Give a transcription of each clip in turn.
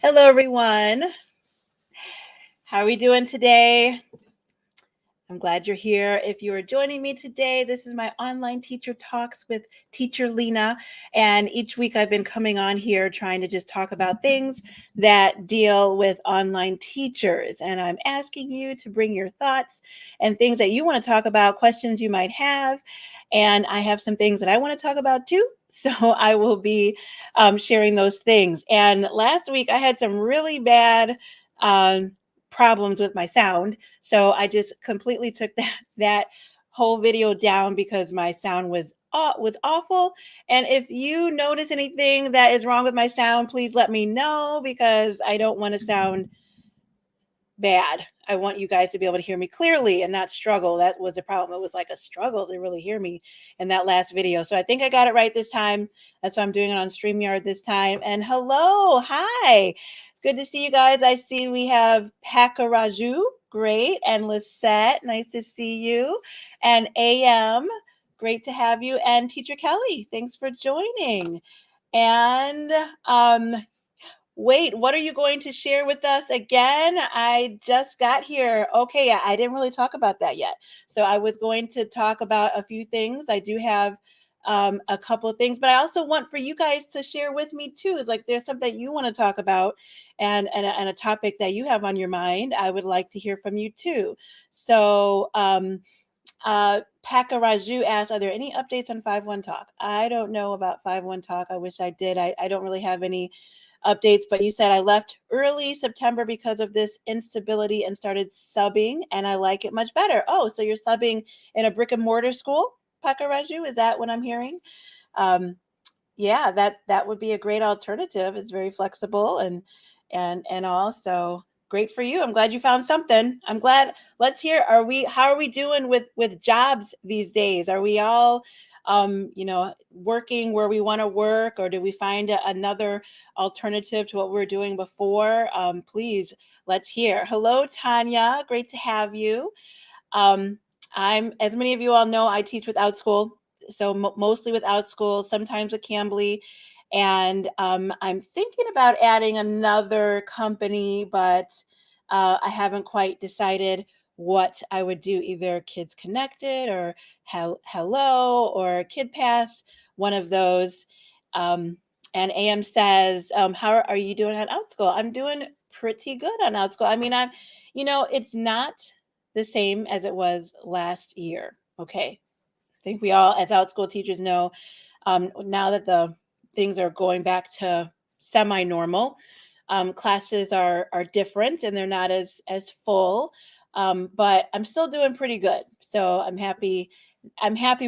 Hello, everyone. How are we doing today? I'm glad you're here. If you are joining me today, this is my online teacher talks with teacher Lena. And each week I've been coming on here trying to just talk about things that deal with online teachers. And I'm asking you to bring your thoughts and things that you want to talk about, questions you might have. And I have some things that I want to talk about too. So I will be sharing those things. And last week I had some really bad problems with my sound. So I just completely took that whole video down because my sound was awful. And if you notice anything that is wrong with my sound, please let me know because I don't want to sound bad. I want you guys to be able to hear me clearly and not struggle. That was the problem. It was like a struggle to really hear me in that last video. So I think I got it right this time. That's why I'm doing it on StreamYard this time. And hello, hi. Good to see you guys. I see we have Pakaraju, great, and Lisette, nice to see you. And AM, great to have you. And Teacher Kelly, thanks for joining. And wait, what are you going to share with us again? I just got here. Okay, I didn't really talk about that yet. So I was going to talk about a few things. I do have a couple of things, but I also want for you guys to share with me too. It's like there's something you want to talk about and a topic that you have on your mind. I would like to hear from you too. So Pakaraju asked, are there any updates on 5-1 Talk? I don't know about 5-1 Talk. I wish I did. I don't really have any updates, but you said I left early September because of this instability and started subbing, and I like it much better. Oh, so you're subbing in a brick and mortar school, Pakaraju? Is that what I'm hearing? Yeah, that would be a great alternative. It's very flexible and also great for you. I'm glad you found something. I'm glad. Let's hear. How are we doing with jobs these days? Are we all working where we want to work, or do we find another alternative to what we were doing before? Please, let's hear. Hello, Tanya. Great to have you. As many of you all know, I teach with Outschool, so mostly with Outschool, sometimes with Cambly, and I'm thinking about adding another company, but I haven't quite decided what I would do, either Kids Connected or Hello or Kid Pass, one of those. And AM says, how are you doing on Outschool? I'm doing pretty good on Outschool. I mean, it's not the same as it was last year. Okay. I think we all, as Outschool teachers, know now that the things are going back to semi-normal, classes are different and they're not as full. But I'm still doing pretty good. So I'm happy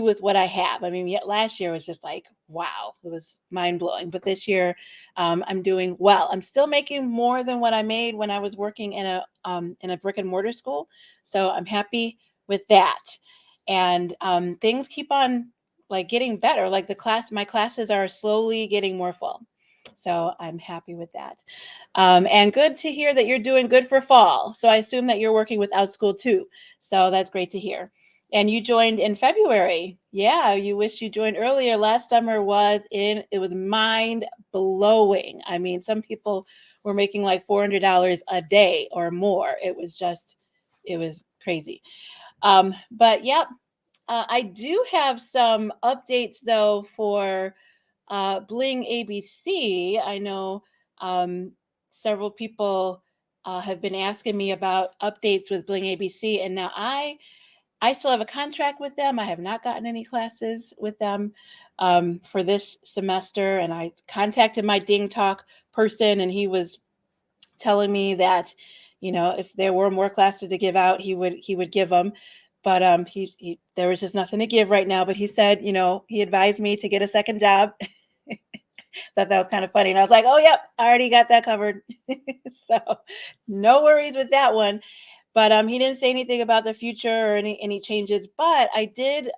with what I have. I mean, yet last year was just like, wow, it was mind blowing. But this year, I'm doing well. I'm still making more than what I made when I was working in a brick and mortar school. So I'm happy with that. And things keep on like getting better. Like my classes are slowly getting more full. So I'm happy with that. And good to hear that you're doing good for fall. So I assume that you're working with Outschool too. So that's great to hear. And you joined in February. Yeah, you wish you joined earlier. Last summer it was mind blowing. I mean, some people were making like $400 a day or more. It was crazy. But yep, I do have some updates though for Bling ABC. I know several people have been asking me about updates with Bling ABC, and now I still have a contract with them. I have not gotten any classes with them for this semester, and I contacted my Ding Talk person, and he was telling me that if there were more classes to give out, he would give them. But there was just nothing to give right now. But he said, he advised me to get a second job. That was kind of funny. And I was like, oh, yep, I already got that covered. So no worries with that one. But he didn't say anything about the future or any changes. But I did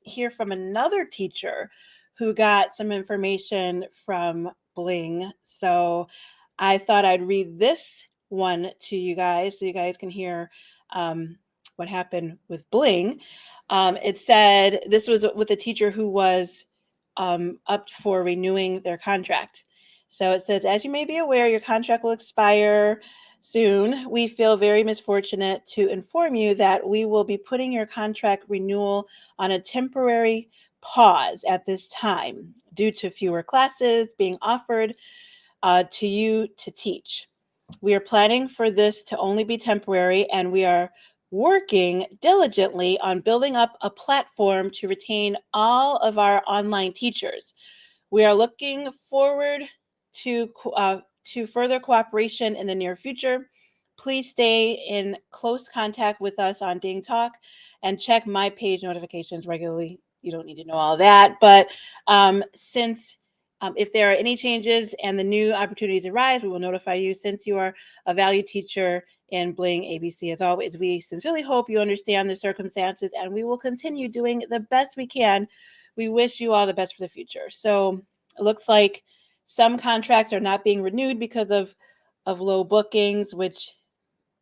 hear from another teacher who got some information from Bling. So I thought I'd read this one to you guys so you guys can hear what happened with Bling. It said this was with a teacher who was up for renewing their contract. So it says, as you may be aware, your contract will expire soon. We feel very misfortunate to inform you that we will be putting your contract renewal on a temporary pause at this time due to fewer classes being offered to you to teach. We are planning for this to only be temporary, and we are working diligently on building up a platform to retain all of our online teachers. We are looking forward to further cooperation in the near future. Please stay in close contact with us on Ding Talk and check my page notifications regularly. You don't need to know all that, but since if there are any changes and the new opportunities arise, we will notify you. Since you are a valued teacher in Bling ABC, as always, we sincerely hope you understand the circumstances, and we will continue doing the best we can. We wish you all the best for the future. So it looks like some contracts are not being renewed because of low bookings, which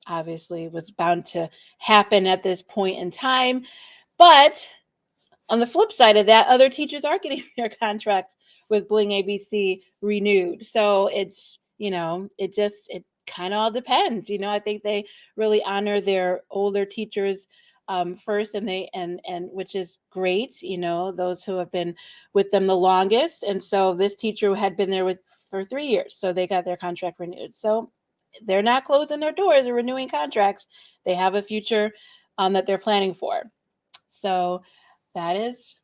obviously was bound to happen at this point in time. But on the flip side of that, other teachers are getting their contracts with Bling ABC renewed. So it's, it kind of all depends. I think they really honor their older teachers first, and which is great, those who have been with them the longest. And so this teacher had been there for 3 years, so they got their contract renewed. So they're not closing their doors or renewing contracts. They have a future that they're planning for. So that is,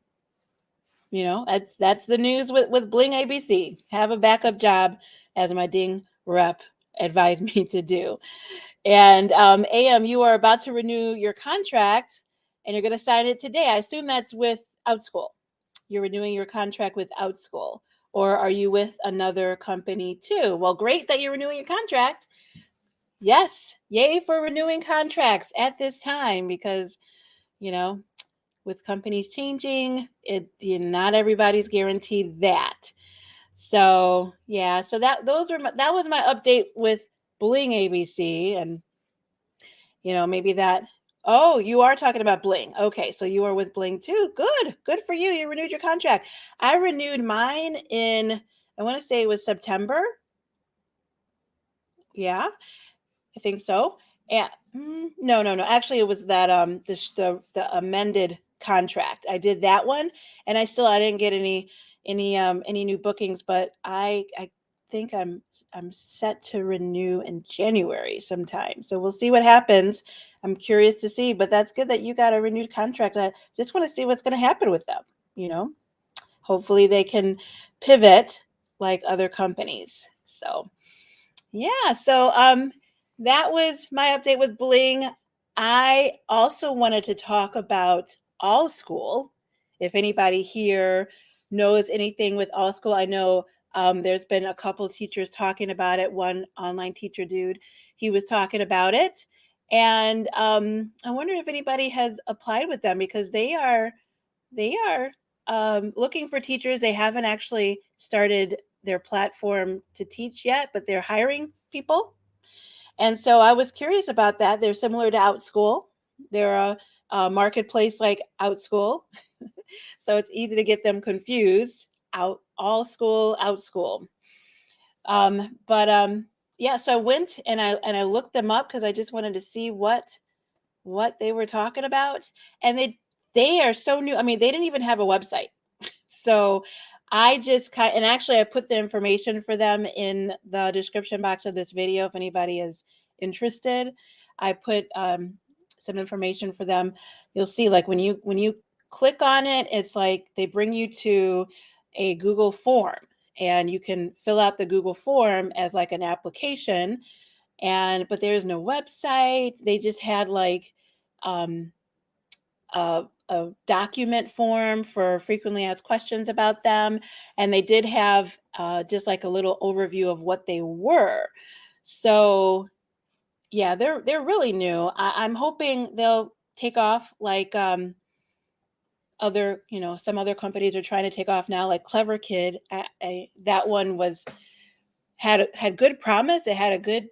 that's the news with Bling ABC. Have a backup job, as my Ding rep advised me to do. And AM, you are about to renew your contract, and you're going to sign it today. I assume that's with Outschool. You're renewing your contract with Outschool, or are you with another company too? Well, great that you're renewing your contract. Yes, yay for renewing contracts at this time, because with companies changing, not everybody's guaranteed that. So yeah, so that was my update with Bling ABC, and maybe that. Oh, you are talking about Bling. Okay, so you are with Bling too. Good for you. You renewed your contract. I renewed mine in, I want to say it was September. Yeah, I think so. And no. Actually, it was that the amended contract. I did that one, and I didn't get any new bookings, but I think I'm set to renew in January sometime. So we'll see what happens. I'm curious to see, but that's good that you got a renewed contract. I just want to see what's going to happen with them. Hopefully they can pivot like other companies. So yeah, so that was my update with Bling. I also wanted to talk about AllSchool. If anybody here knows anything with AllSchool, I know there's been a couple teachers talking about it. One online teacher dude, he was talking about it, and I wonder if anybody has applied with them, because they are looking for teachers. They haven't actually started their platform to teach yet, but they're hiring people. And so I was curious about that. They're similar to Outschool. They're a marketplace like Outschool. So it's easy to get them confused. AllSchool, Outschool. But yeah, so I went and I looked them up because I just wanted to see what they were talking about. And they are so new. I mean, they didn't even have a website. So I just and actually I put the information for them in the description box of this video if anybody is interested. I put some information for them. You'll see, like when you click on it, it's like they bring you to a Google form, and you can fill out the Google form as like an application. But there's no website. They just had like a document form for frequently asked questions about them. And they did have just like a little overview of what they were. So yeah, they're really new. I'm hoping they'll take off like some other companies are trying to take off now, like Cleverkid. That one had good promise. It had a good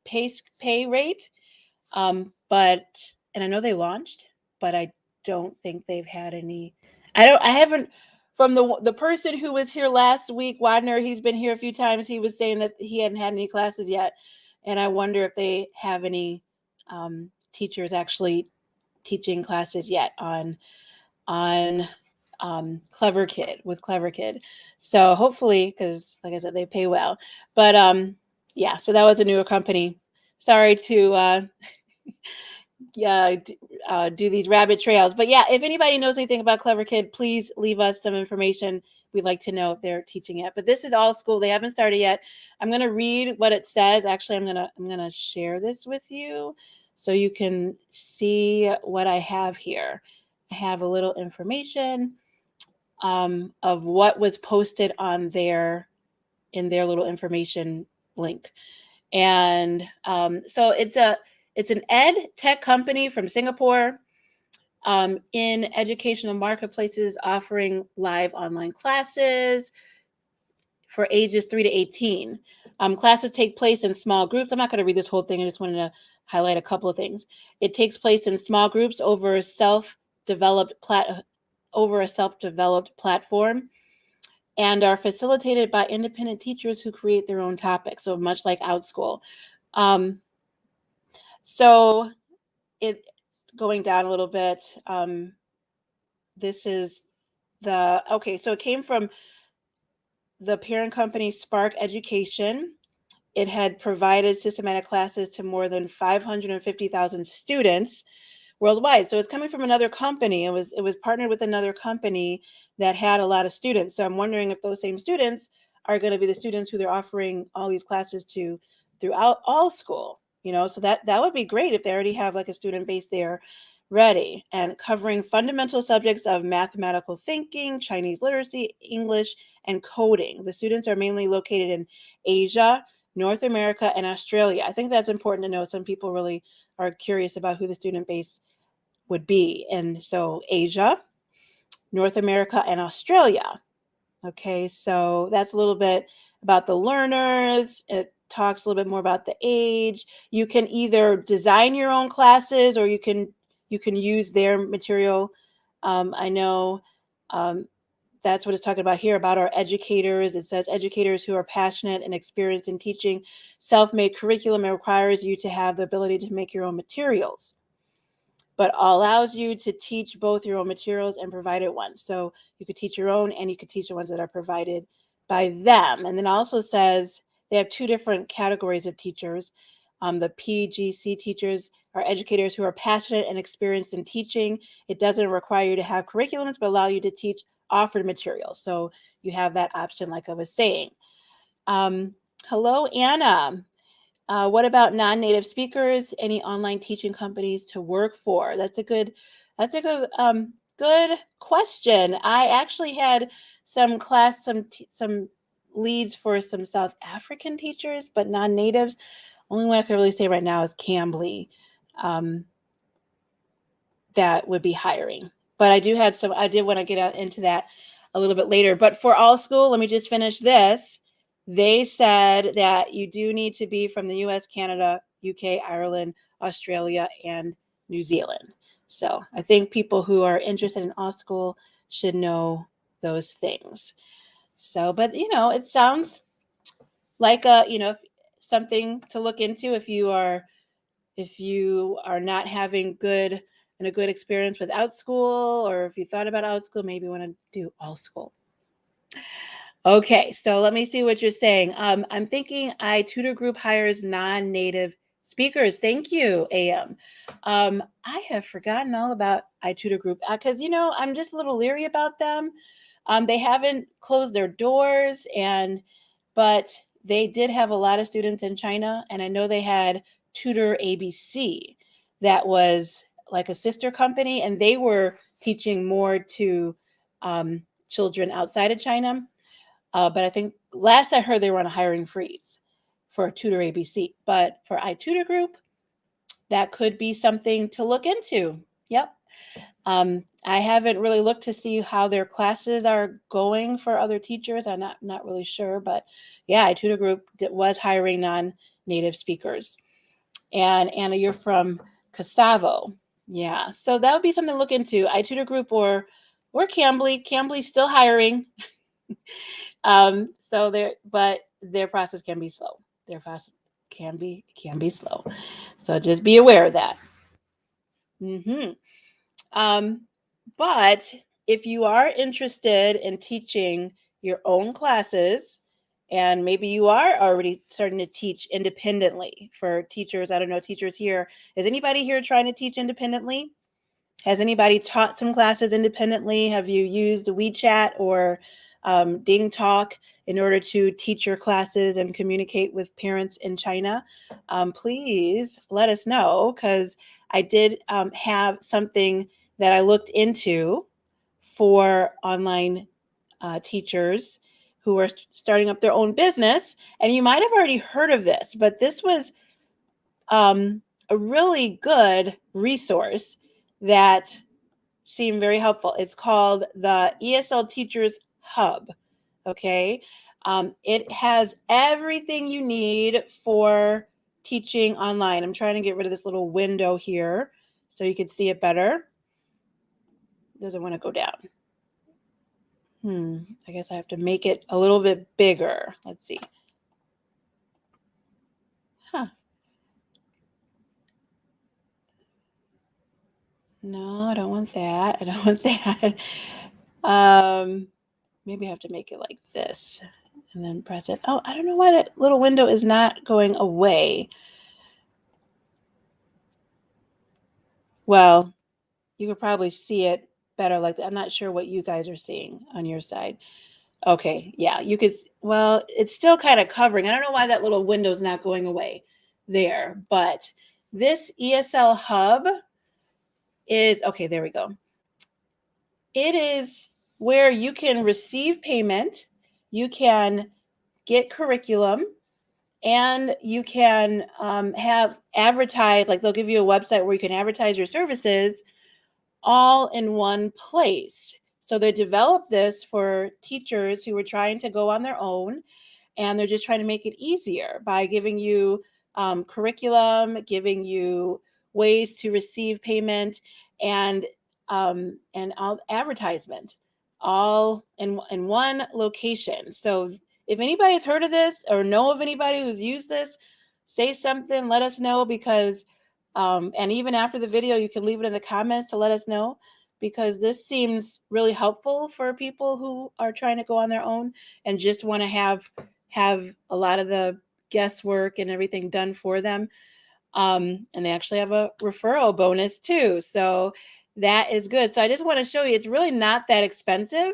pay rate. But and I know they launched, but I don't think they've had any. I haven't, from the person who was here last week, Wadner, he's been here a few times. He was saying that he hadn't had any classes yet, and I wonder if they have any teachers actually teaching classes yet on Clever Kid with Clever Kid. So hopefully, because like I said, they pay well. But yeah, so that was a newer company. Sorry to do these rabbit trails. But yeah, if anybody knows anything about Clever Kid, please leave us some information. We'd like to know if they're teaching it. But this is AllSchool. They haven't started yet. I'm going to read what it says. Actually, I'm going to share this with you so you can see what I have here. I have a little information of what was posted on in their little information link. And so it's an ed tech company from Singapore in educational marketplaces offering live online classes for ages 3 to 18. Classes take place in small groups. I'm not going to read this whole thing. I just wanted to highlight a couple of things. It takes place in small groups over a self-developed platform and are facilitated by independent teachers who create their own topics. So much like Outschool. So it going down a little bit. This is so it came from the parent company Spark Education. It had provided systematic classes to more than 550,000 students worldwide. So it's coming from another company. It was partnered with another company that had a lot of students. So I'm wondering if those same students are going to be the students who they're offering all these classes to throughout AllSchool. So that would be great if they already have like a student base there ready, and covering fundamental subjects of mathematical thinking, Chinese literacy, English, and coding. The students are mainly located in Asia, North America, and Australia. I think that's important to know. Some people really are curious about who the student base would be. And so Asia, North America, and Australia. Okay, so that's a little bit about the learners. It talks a little bit more about the age. You can either design your own classes or you can use their material. I know that's what it's talking about here, about our educators. It says educators who are passionate and experienced in teaching self-made curriculum. It requires you to have the ability to make your own materials, but allows you to teach both your own materials and provided ones. So you could teach your own and you could teach the ones that are provided by them. And then also says they have two different categories of teachers. The PGC teachers are educators who are passionate and experienced in teaching. It doesn't require you to have curriculums, but allow you to teach offered materials. So you have that option, like I was saying. Hello, Anna. What about non-native speakers? Any online teaching companies to work for? That's a good good question. I actually had some leads for some South African teachers, but non-natives. Only one I can really say right now is Cambly. That would be hiring. But I did want to get into that a little bit later. But for AllSchool, let me just finish this. They said that you do need to be from the US, Canada, UK, Ireland, Australia, and New Zealand. So I think people who are interested in AllSchool should know those things. So, but it sounds like something to look into if you are not having a good experience with Outschool, or if you thought about Outschool, maybe you want to do AllSchool. Okay, so let me see what you're saying. I'm thinking iTutor Group hires non-native speakers. Thank you, AM. I have forgotten all about iTutor Group because, I'm just a little leery about them. They haven't closed their doors, but they did have a lot of students in China, and I know they had Tutor ABC that was like a sister company, and they were teaching more to children outside of China. But I think last I heard they were on a hiring freeze for Tutor ABC. But for iTutor Group, that could be something to look into. Yep. I haven't really looked to see how their classes are going for other teachers. I'm not really sure, but yeah, iTutor Group was hiring non-native speakers. And Anna, you're from Casavo. Yeah, so that would be something to look into, iTutor Group or or Cambly. Cambly's still hiring. But their process can be slow. Their process can be slow. So just be aware of that. Mm-hmm. But if you are interested in teaching your own classes, and maybe you are already starting to teach independently for teachers, I don't know, teachers here. Is anybody here trying to teach independently? Has anybody taught some classes independently? Have you used WeChat or Ding Talk in order to teach your classes and communicate with parents in China? Please let us know, because I did have something that I looked into for online teachers who are starting up their own business. And you might have already heard of this, but this was a really good resource that seemed very helpful. It's called the ESL Teachers Hub. Okay. It has everything you need for teaching online. I'm trying to get rid of this little window here so you can see it better. Doesn't want to go down. I guess I have to make it a little bit bigger. Let's see. No, I don't want that. I don't want that. Maybe I have to make it like this and then press it. Oh, I don't know why that little window is not going away. Well, you could probably see it better like that. I'm not sure what you guys are seeing on your side. Okay, yeah, you could, well, it's still kind of covering. I don't know why that little window's not going away there, but this ESL Hub is, okay, there we go. It is where you can receive payment, you can get curriculum, and you can have advertise, like they'll give you a website where you can advertise your services all in one place. So they developed this for teachers who were trying to go on their own, and they're just trying to make it easier by giving you curriculum, giving you ways to receive payment, and all advertisement, all in one location. So if anybody's heard of this or know of anybody who's used this, say something, let us know, because and even after the video, you can leave it in the comments to let us know, because this seems really helpful for people who are trying to go on their own and just want to have a lot of the guesswork and everything done for them. And they actually have a referral bonus too. So that is good. So I just want to show you, it's really not that expensive.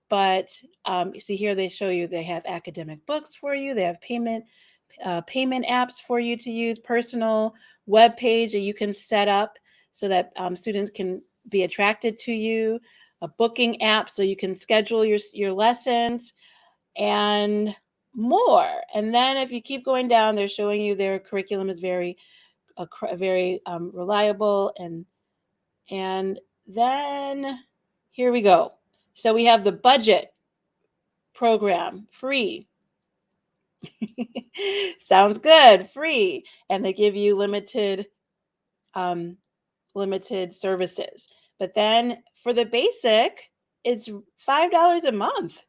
But you see here, they show you they have academic books for you. They have payment apps for you to use, personal web page that you can set up so that students can be attracted to you, a booking app so you can schedule your lessons, and more. And then if you keep going down, they're showing you their curriculum is very reliable. And then here we go. So we have the budget program, free. Sounds good, free. And they give you limited services. But then for the basic, it's $5 a month.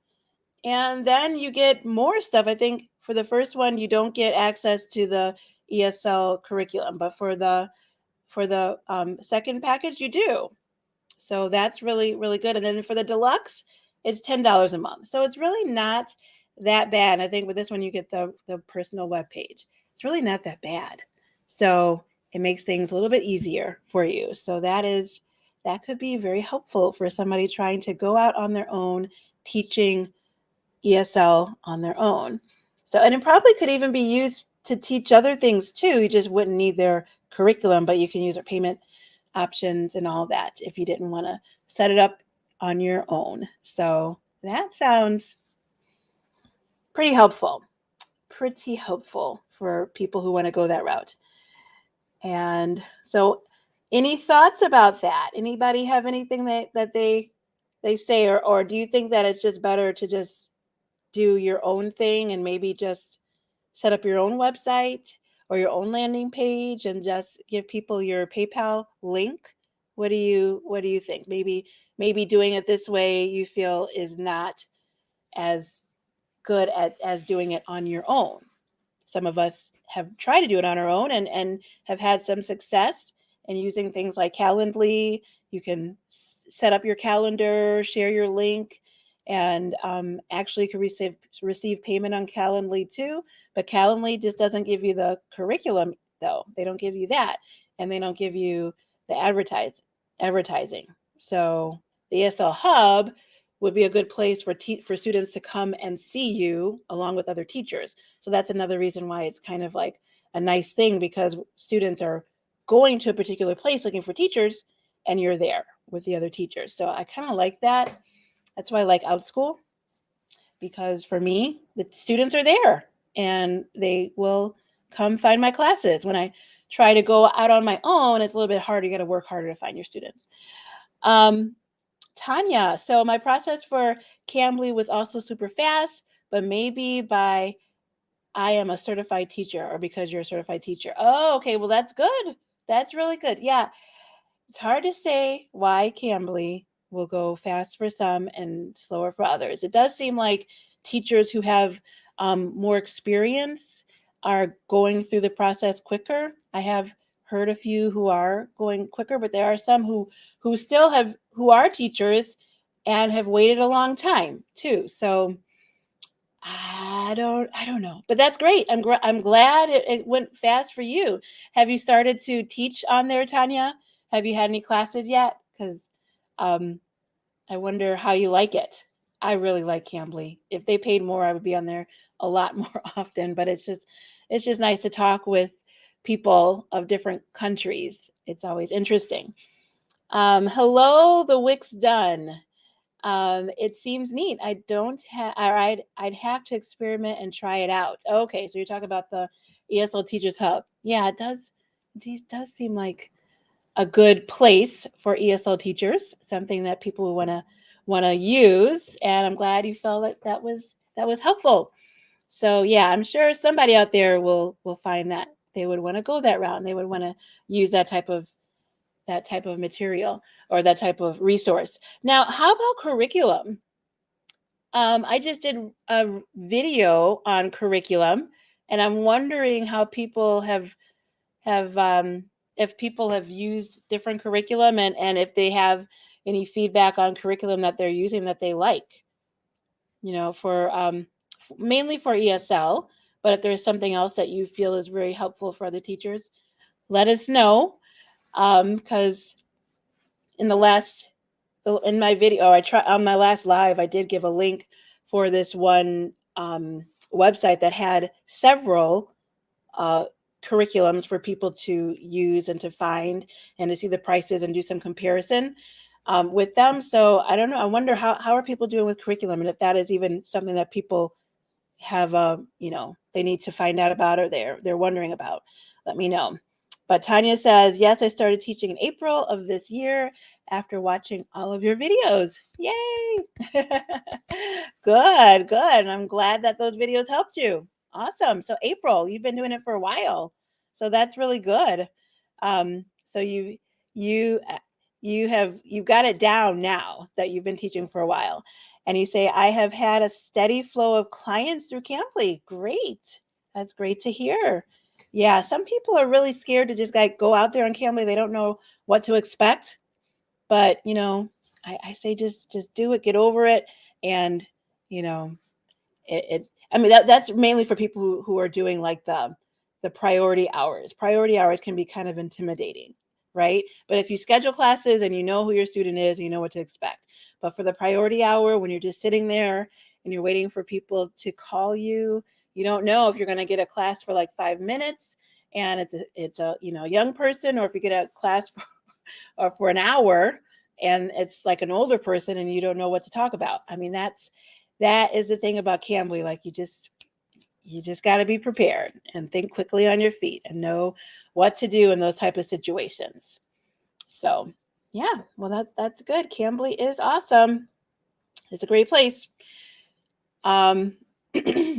And then you get more stuff. I think for the first one, you don't get access to the ESL curriculum, but for the second package, you do. So that's really, really good. And then for the deluxe, it's $10 a month. So it's really not that bad. I think with this one, you get the personal web page. It's really not that bad. So it makes things a little bit easier for you. So that could be very helpful for somebody trying to go out on their own, teaching ESL on their own. So, and it probably could even be used to teach other things too. You just wouldn't need their curriculum, but you can use their payment options and all that if you didn't want to set it up on your own. So that sounds pretty helpful for people who want to go that route. And so any thoughts about that? Anybody have anything that they say, or do you think that it's just better to just do your own thing and maybe just set up your own website or your own landing page and just give people your PayPal link What do you think? Maybe doing it this way you feel is not as good as doing it on your own. Some of us have tried to do it on our own and have had some success in using things like Calendly. You can set up your calendar, share your link, and actually can receive payment on Calendly too. But Calendly just doesn't give you the curriculum, though. They don't give you that, and they don't give you the advertising. So the ESL Hub would be a good place for students to come and see you along with other teachers. So that's another reason why it's kind of like a nice thing, because students are going to a particular place looking for teachers and you're there with the other teachers. So I kind of like that. That's why I like Outschool, because for me, the students are there and they will come find my classes. When I try to go out on my own, it's a little bit harder. You got to work harder to find your students. Tanya, so my process for Cambly was also super fast, but maybe by I am a certified teacher or because you're a certified teacher. Oh, okay. Well, that's good. That's really good. Yeah. It's hard to say why Cambly will go fast for some and slower for others. It does seem like teachers who have more experience are going through the process quicker. I have heard a few who are going quicker, but there are some who are teachers and have waited a long time too. So I don't know, but that's great. I'm glad it went fast for you. Have you started to teach on there, Tanya? Have you had any classes yet? Because I wonder how you like it. I really like Cambly. If they paid more, I would be on there a lot more often. But it's just nice to talk with people of different countries. It's always interesting. Hello, the Wix done. It seems neat. I don't have, or I'd have to experiment and try it out. Okay, so you're talking about the ESL Teachers Hub. Yeah, it does. These does seem like a good place for ESL teachers, something that people would want to use. And I'm glad you felt like that was helpful. So yeah, I'm sure somebody out there will find that they would want to go that route and they would want to use that type of material or that type of resource. Now, how about curriculum? I just did a video on curriculum, and I'm wondering how people have if people have used different curriculum and if they have any feedback on curriculum that they're using that they like. For mainly for ESL, but if there's something else that you feel is very helpful for other teachers, let us know. Because in my video, on my last live, I did give a link for this one website that had several curriculums for people to use and to find and to see the prices and do some comparison with them. So I don't know. I wonder how are people doing with curriculum, and if that is even something that people have they need to find out about or they're wondering about. Let me know. But Tanya says, yes, I started teaching in April of this year after watching all of your videos. Yay! Good. And I'm glad that those videos helped you. Awesome. So April, you've been doing it for a while. So that's really good. So you've got it down now that you've been teaching for a while. And you say, I have had a steady flow of clients through Cambly. Great. That's great to hear. Yeah, some people are really scared to just go out there on Cambly. They don't know what to expect. But, I say just do it, get over it. And, that's mainly for people who are doing like the priority hours. Priority hours can be kind of intimidating, right? But if you schedule classes and you know who your student is, you know what to expect. But for the priority hour, when you're just sitting there and you're waiting for people to call you, you don't know if you're going to get a class for like 5 minutes and it's a young person, or if you get a class for an hour and it's like an older person and you don't know what to talk about. I mean, that is the thing about Cambly. Like you just got to be prepared and think quickly on your feet and know what to do in those type of situations. So yeah, well, that's good. Cambly is awesome. It's a great place.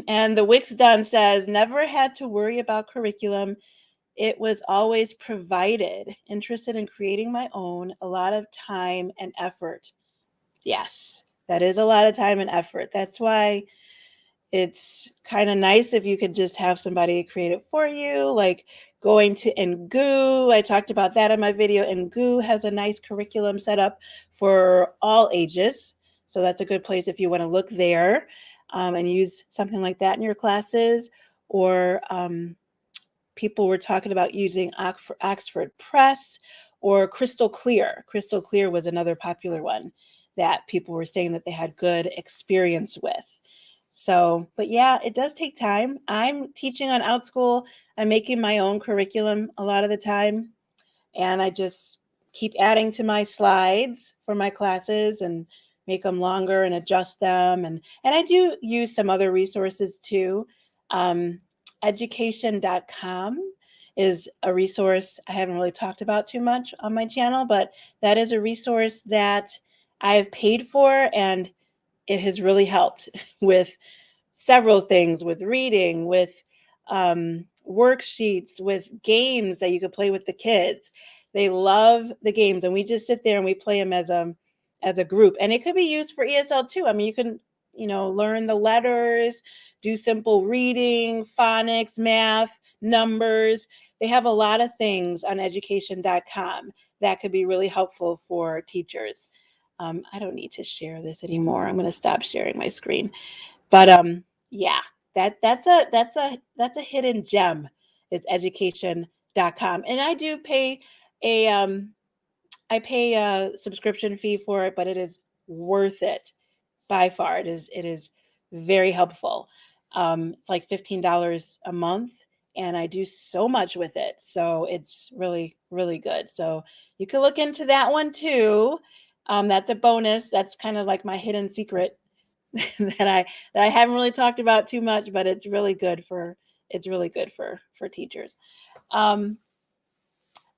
And the Wix Done says, never had to worry about curriculum. it was always provided. Interested in creating my own, a lot of time and effort. Yes, that is a lot of time and effort. That's why it's kind of nice if you could just have somebody create it for you, like going to Ngoo. I talked about that in my video. Ngoo has a nice curriculum set up for all ages. So that's a good place if you want to look there and use something like that in your classes. Or people were talking about using Oxford Press or Crystal Clear. Crystal Clear was another popular one that people were saying that they had good experience with. So, but yeah, it does take time. I'm teaching on Outschool. I'm making my own curriculum a lot of the time, and I just keep adding to my slides for my classes and make them longer and adjust them. And I do use some other resources too. Education.com is a resource I haven't really talked about too much on my channel, but that is a resource that I've paid for, and it has really helped with several things, with reading, with worksheets, with games that you could play with the kids. They love the games, and we just sit there and we play them as a group. And it could be used for ESL too. I mean, you can, learn the letters, do simple reading, phonics, math, numbers. They have a lot of things on education.com that could be really helpful for teachers. I don't need to share this anymore. I'm going to stop sharing my screen. But yeah, that's a hidden gem. It's education.com. And I do pay a subscription fee for it, but it is worth it by far. It is very helpful. It's like $15 a month, and I do so much with it. So it's really, really good. So you can look into that one too. That's a bonus. That's kind of like my hidden secret that I haven't really talked about too much, but it's really good for teachers.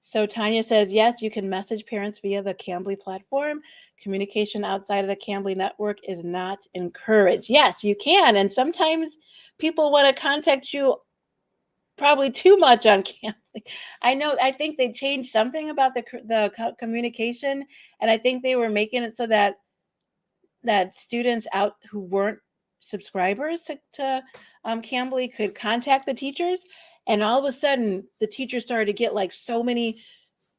So Tanya says, yes, you can message parents via the Cambly platform. Communication outside of the Cambly network is not encouraged. Yes, you can. And sometimes people want to contact you probably too much on Cambly. I think they changed something about the communication, and I think they were making it so that students out who weren't subscribers to Cambly could contact the teachers. And all of a sudden, the teachers started to get like so many,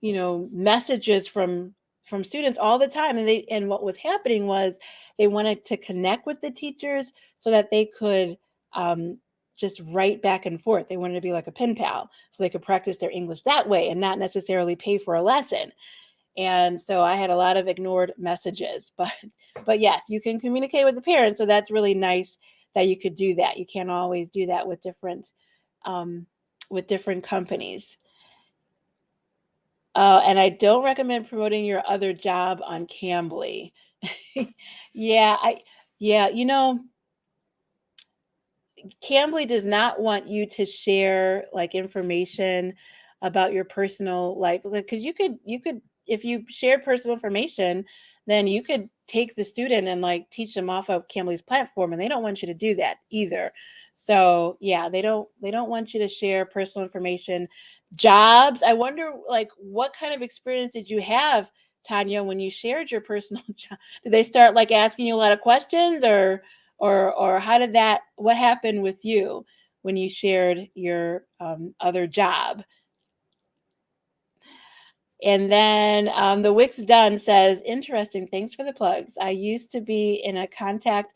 messages from students all the time. And what was happening was they wanted to connect with the teachers so that they could just write back and forth. They wanted to be like a pen pal so they could practice their English that way and not necessarily pay for a lesson. And so I had a lot of ignored messages, but yes, you can communicate with the parents. So that's really nice that you could do that. You can't always do that with different companies. And I don't recommend promoting your other job on Cambly. Yeah, Cambly does not want you to share like information about your personal life, because you could if you shared personal information, then you could take the student and like teach them off of Cambly's platform, and they don't want you to do that either. So yeah, they don't want you to share personal information. Jobs, I wonder like what kind of experience did you have, Tanya, when you shared your personal job? Did they start like asking you a lot of questions, or what happened with you when you shared your other job? And then the Wix Done says, interesting, thanks for the plugs. I used to be in contact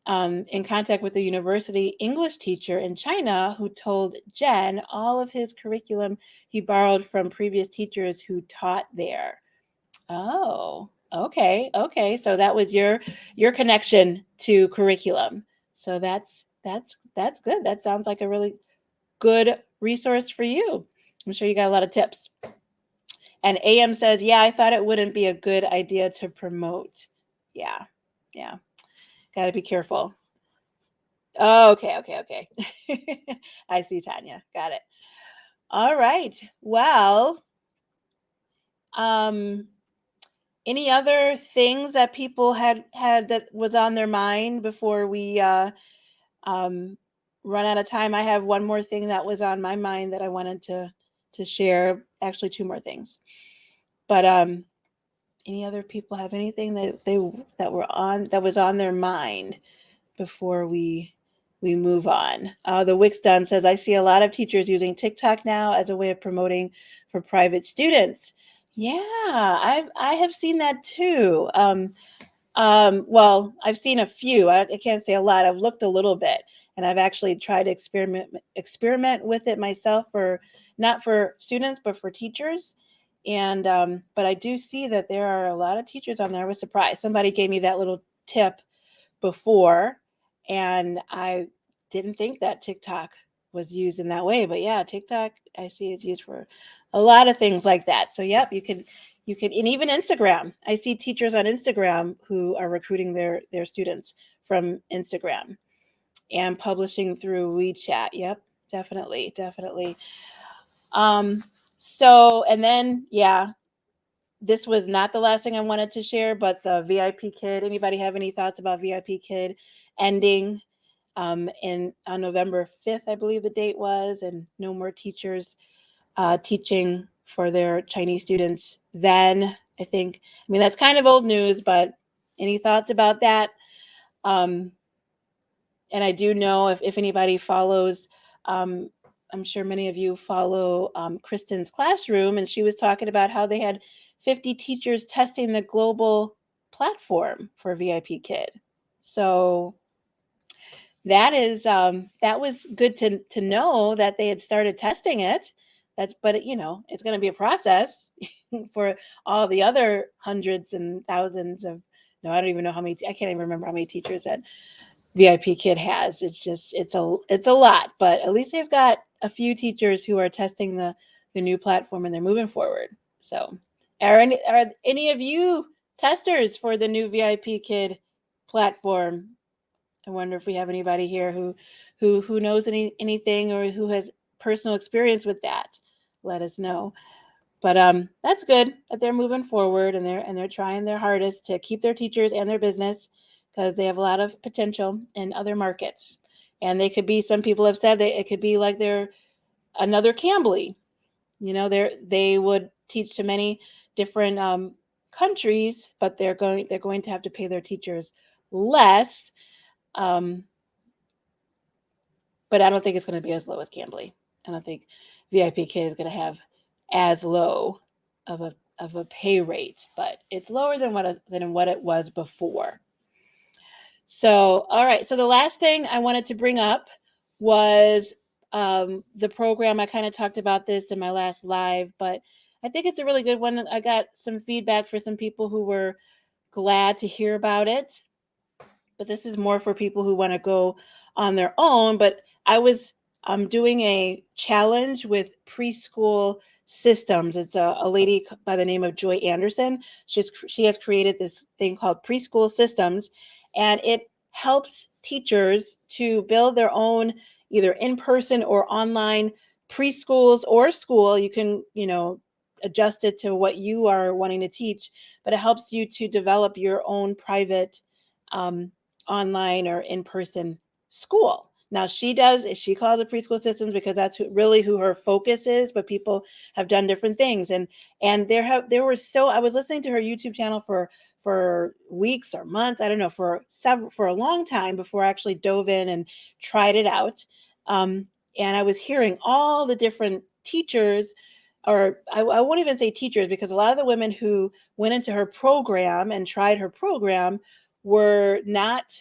with a university English teacher in China who told Jen all of his curriculum he borrowed from previous teachers who taught there. Oh, okay. So that was your connection to curriculum. So that's good. That sounds like a really good resource for you. I'm sure you got a lot of tips. And AM says, yeah, I thought it wouldn't be a good idea to promote. Yeah. Got to be careful. Oh, okay. I see, Tanya. Got it. All right. Well, any other things that people had that was on their mind before we run out of time, I have one more thing that was on my mind that I wanted to share. Actually, two more things. But any other people have anything that was on their mind before we move on? The Wix Done says, I see a lot of teachers using TikTok now as a way of promoting for private students. Yeah, I have seen that too. Well, I've seen a few. I can't say a lot. I've looked a little bit, and I've actually tried to experiment with it myself, for not for students but for teachers. And but I do see that there are a lot of teachers on there. I was surprised. Somebody gave me that little tip before, and I didn't think that TikTok was used in that way. But yeah, TikTok I see is used for a lot of things like that. So yep, you can, and even Instagram. I see teachers on Instagram who are recruiting their students from Instagram and publishing through WeChat. Yep, definitely, definitely. So, and then yeah, this was not the last thing I wanted to share, but the Vipkid. Anybody have any thoughts about Vipkid ending in on November 5th, I believe the date was, and no more teachers teaching for their Chinese students then. I mean, that's kind of old news, but any thoughts about that? And I do know if anybody follows, I'm sure many of you follow Kristen's classroom, and she was talking about how they had 50 teachers testing the global platform for Vipkid. So that was good to know that they had started testing it. But it's going to be a process for all the other hundreds and thousands of, no, I don't even know how many, I can't even remember how many teachers that Vipkid has. It's a lot, but at least they've got a few teachers who are testing the new platform, and they're moving forward. So are any of you testers for the new Vipkid platform? I wonder if we have anybody here who knows anything or who has personal experience with that. Let us know. But that's good that they're moving forward, and they're trying their hardest to keep their teachers and their business, because they have a lot of potential in other markets. And they could be, some people have said that it could be like they're another Cambly. They would teach to many different countries, but they're going to have to pay their teachers less. But I don't think it's going to be as low as Cambly. I don't think Vipkid is going to have as low of a pay rate, but it's lower than what it was before. So, all right. So the last thing I wanted to bring up was the program. I kind of talked about this in my last live, but I think it's a really good one. I got some feedback for some people who were glad to hear about it, but this is more for people who want to go on their own. But I was doing a challenge with Preschool Systems. It's a lady by the name of Joy Anderson. She has created this thing called Preschool Systems, and it helps teachers to build their own either in-person or online preschools or school. You can, adjust it to what you are wanting to teach, but it helps you to develop your own private online or in-person school. Now she calls it Preschool Systems because that's really who her focus is, but people have done different things. And I was listening to her YouTube channel for weeks or months, I don't know, for a long time before I actually dove in and tried it out. And I was hearing all the different teachers, or I won't even say teachers, because a lot of the women who went into her program and tried her program were not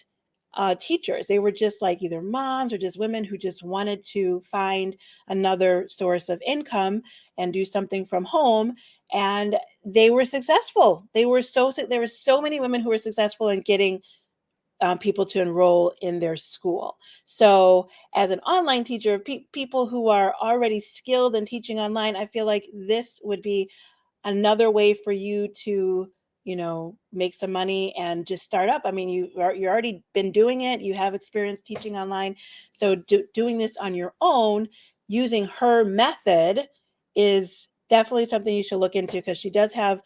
teachers. They were just like either moms or just women who just wanted to find another source of income and do something from home. And they were successful. There were so many women who were successful in getting people to enroll in their school. So as an online teacher, people who are already skilled in teaching online, I feel like this would be another way for you to make some money and just start up. I mean, you've already been doing it, you have experience teaching online, so doing this on your own using her method is definitely something you should look into, because she does have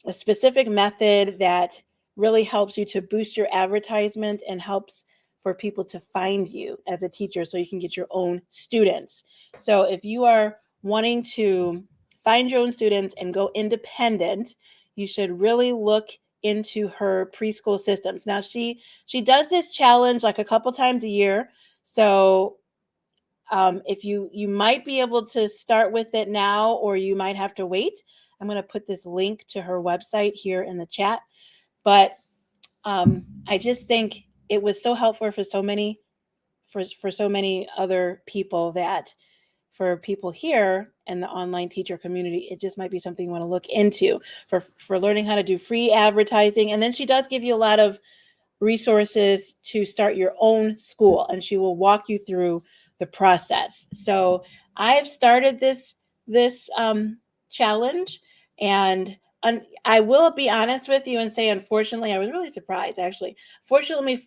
a specific method that really helps you to boost your advertisement and helps for people to find you as a teacher so you can get your own students. So if you are wanting to find your own students and go independent, you should really look into her Preschool Systems. Now she does this challenge like a couple times a year. So if you might be able to start with it now, or you might have to wait. I'm going to put this link to her website here in the chat. But I just think it was so helpful for so many other people, that for people here in the online teacher community, it just might be something you want to look into for learning how to do free advertising. And then she does give you a lot of resources to start your own school, and she will walk you through the process. So I have started this challenge, and I will be honest with you and say, unfortunately, I was really surprised, actually.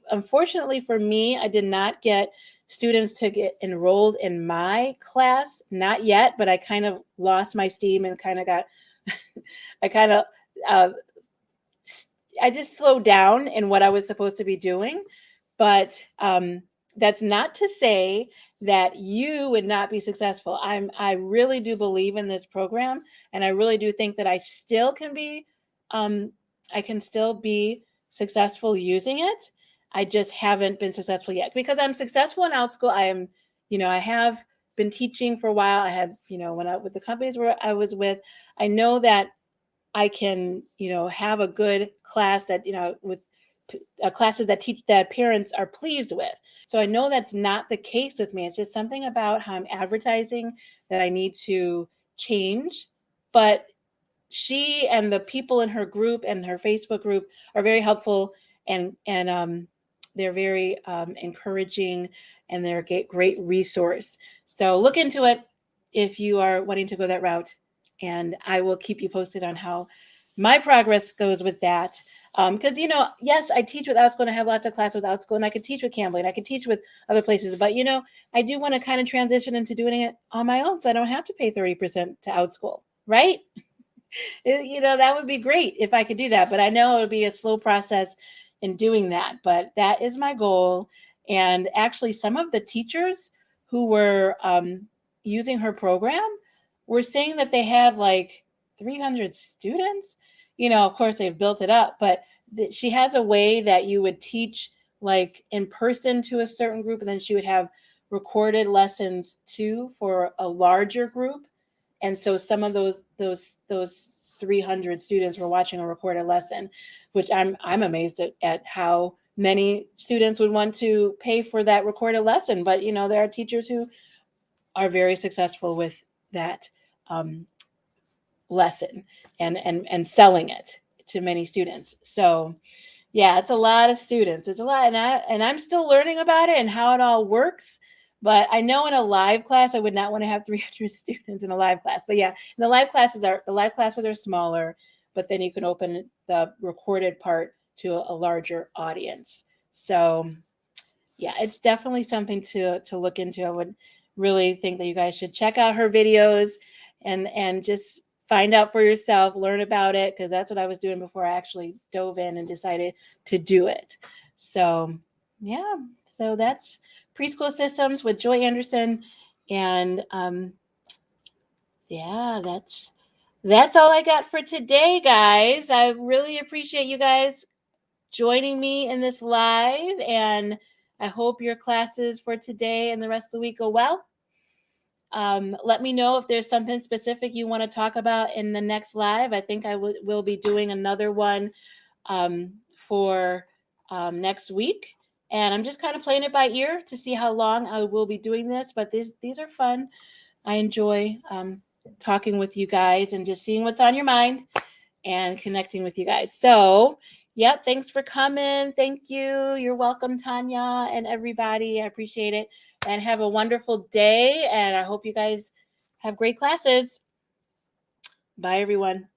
Unfortunately for me, I did not get students to get enrolled in my class, not yet, but I kind of lost my steam and kind of got, I just slowed down in what I was supposed to be doing. But that's not to say that you would not be successful. I really do believe in this program, and I really do think that I still can be, I can still be successful using it. I just haven't been successful yet, because I'm successful in Outschool. I am, I have been teaching for a while. I had, when I with the companies where I was with, I know that I can, have a good class that, with classes that parents are pleased with. So I know that's not the case with me. It's just something about how I'm advertising that I need to change. But she and the people in her group and her Facebook group are very helpful, and they're very encouraging, and they're a great resource. So look into it if you are wanting to go that route, and I will keep you posted on how my progress goes with that. Because, yes, I teach with Outschool, and I have lots of classes with Outschool, and I could teach with Cambly, and I could teach with other places. But, I do want to kind of transition into doing it on my own, so I don't have to pay 30% to Outschool, right? That would be great if I could do that. But I know it would be a slow process in doing that. But that is my goal. And actually, some of the teachers who were using her program were saying that they had like 300 students. Of course, they've built it up, but she has a way that you would teach like in person to a certain group, and then she would have recorded lessons too for a larger group. And so some of those 300 students were watching a recorded lesson, which I'm amazed at how many students would want to pay for that recorded lesson. But there are teachers who are very successful with that lesson and selling it to many students. So yeah, it's a lot of students. It's a lot, and I'm still learning about it and how it all works. But I know in a live class, I would not want to have 300 students in a live class. But yeah, the live classes are smaller, but then you can open the recorded part to a larger audience. So yeah, it's definitely something to look into. I would really think that you guys should check out her videos and just find out for yourself, learn about it, because that's what I was doing before I actually dove in and decided to do it. So yeah, so that's Preschool Systems with Joy Anderson. And yeah, that's all I got for today, guys. I really appreciate you guys joining me in this live, and I hope your classes for today and the rest of the week go well. Let me know if there's something specific you want to talk about in the next live. I think I will be doing another one for next week. And I'm just kind of playing it by ear to see how long I will be doing this. But these are fun. I enjoy talking with you guys and just seeing what's on your mind and connecting with you guys. So, yep, thanks for coming. Thank you. You're welcome, Tanya, and everybody. I appreciate it. And have a wonderful day. And I hope you guys have great classes. Bye, everyone.